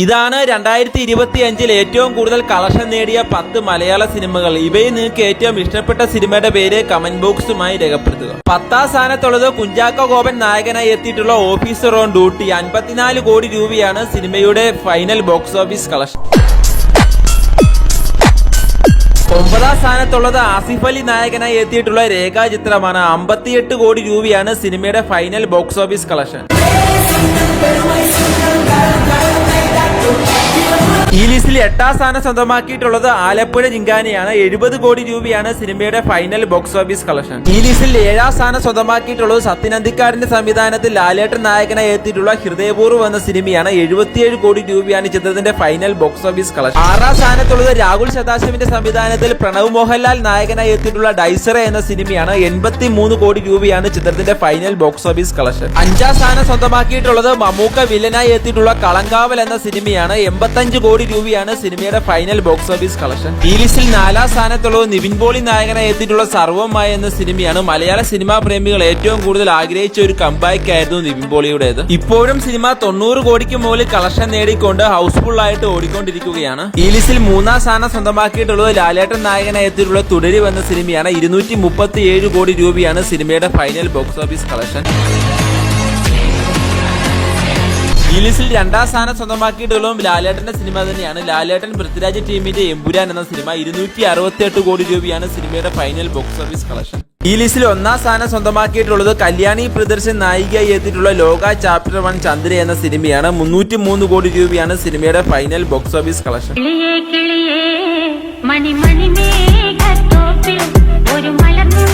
ഇതാണ് 2025 ഏറ്റവും കൂടുതൽ കളക്ഷൻ നേടിയ 10 മലയാള സിനിമകൾ. ഇവയിൽ നിങ്ങൾക്ക് ഏറ്റവും ഇഷ്ടപ്പെട്ട സിനിമയുടെ പേര് കമന്റ് ബോക്സുമായി രേഖപ്പെടുത്തുക. 10ാം സ്ഥാനത്തുള്ളത് കുഞ്ചാക്കോ ബോബൻ നായകനായി എത്തിയിട്ടുള്ള ഓഫീസർ ഓൺ ഡ്യൂട്ടി. 54 കോടി രൂപയാണ് സിനിമയുടെ ഫൈനൽ ബോക്സ് ഓഫീസ് കളക്ഷൻ. 9ാം സ്ഥാനത്തുള്ളത് ആസിഫ് അലി നായകനായി എത്തിയിട്ടുള്ള രേഖാചിത്രമാണ്. 58 കോടി രൂപയാണ് സിനിമയുടെ ഫൈനൽ ബോക്സ് ഓഫീസ് കളക്ഷൻ. ഈ ലിസ്റ്റിൽ 8ാം സ്ഥാനം സ്വന്തമാക്കിയിട്ടുള്ളത് ആലപ്പുഴ ജിങ്കാനയാണ്. 70 കോടി രൂപയാണ് സിനിമയുടെ ഫൈനൽ ബോക്സ് ഓഫീസ് കളക്ഷൻ. ഈ ലിസ്റ്റിൽ 7ാം സ്ഥാനം സ്വന്തമാക്കിയിട്ടുള്ളത് സത്യനന്ദിക്കാടിന്റെ സംവിധാനത്തിൽ ലാലേട്ടൻ നായകനായി എത്തിയിട്ടുള്ള ഹൃദയപൂർവ്വം എന്ന സിനിമയാണ്. 77 കോടി രൂപയാണ് ചിത്രത്തിന്റെ ഫൈനൽ ബോക്സ് ഓഫീസ് കളക്ഷൻ. 6ാം സ്ഥാനത്തുള്ളത് രാഹുൽ സദാശിവന്റെ സംവിധാനത്തിൽ പ്രണവ് മോഹൻലാൽ നായകനായി എത്തിയിട്ടുള്ള ഡൈസറ എന്ന സിനിമയാണ്. 83 കോടി രൂപയാണ് ചിത്രത്തിന്റെ ഫൈനൽ ബോക്സ് ഓഫീസ് കളക്ഷൻ. 5ാം സ്ഥാനം സ്വന്തമാക്കിയിട്ടുള്ളത് മമ്മൂക്ക വില്ലനായി എത്തിയിട്ടുള്ള കളങ്കാവൽ എന്ന സിനിമയാണ്. 85 കോടി രൂപയാണ് സിനിമയുടെ ഫൈനൽ ബോക്സ് ഓഫീസ് കളക്ഷൻ. ഈ ലിസ്റ്റിൽ 4ാം സ്ഥാനത്തുള്ളത് നിവിൻ പോളി നായകനായി എത്തിയിട്ടുള്ള സർവ്വമായ എന്ന സിനിമയാണ്. മലയാള സിനിമാ പ്രേമികൾ ഏറ്റവും കൂടുതൽ ആഗ്രഹിച്ച ഒരു കംബാക്ക് ആയിരുന്നു നിവിൻ പോളിയുടേത്. ഇപ്പോഴും സിനിമ 90 കോടിക്ക് മുകളിൽ കളക്ഷൻ നേടിക്കൊണ്ട് ഹൗസ്ഫുൾ ആയിട്ട് ഓടിക്കൊണ്ടിരിക്കുകയാണ്. ഈ ലിസ്റ്റിൽ 3ാം സ്ഥാനം സ്വന്തമാക്കിയിട്ടുള്ളത് ലാലേട്ടൻ നായകനായി എത്തിയിട്ടുള്ള തുടരും എന്ന സിനിമയാണ്. 237 കോടി രൂപയാണ് സിനിമയുടെ ഫൈനൽ ബോക്സ് ഓഫീസ് കളക്ഷൻ. ഈ ലിസ്റ്റിൽ 2ാം സ്ഥാനം സ്വന്തമാക്കിയിട്ടുള്ളതും ലാലേട്ടന്റെ സിനിമ തന്നെയാണ്. ലാലേട്ടൻ പൃഥ്വിരാജ് ടീമിന്റെ എമ്പുരാൻ എന്ന സിനിമ. 268 കോടി രൂപയാണ് സിനിമയുടെ ഫൈനൽ ബോക്സ് ഓഫീസ് കളക്ഷൻ. ഈ ലിസ്റ്റിൽ 1ാം സ്ഥാനം സ്വന്തമാക്കിയിട്ടുള്ളത് കല്യാണി പ്രിയദർശൻ നായികയായി എത്തിയിട്ടുള്ള ലോക ചാപ്റ്റർ 1 ചന്ദ്ര എന്ന സിനിമയാണ്. 303 കോടി രൂപയാണ് സിനിമയുടെ ഫൈനൽ ബോക്സ് ഓഫീസ് കളക്ഷൻ. മണി മണി മേഘത്തോപ്പിൽ ഒരു മലർന്നു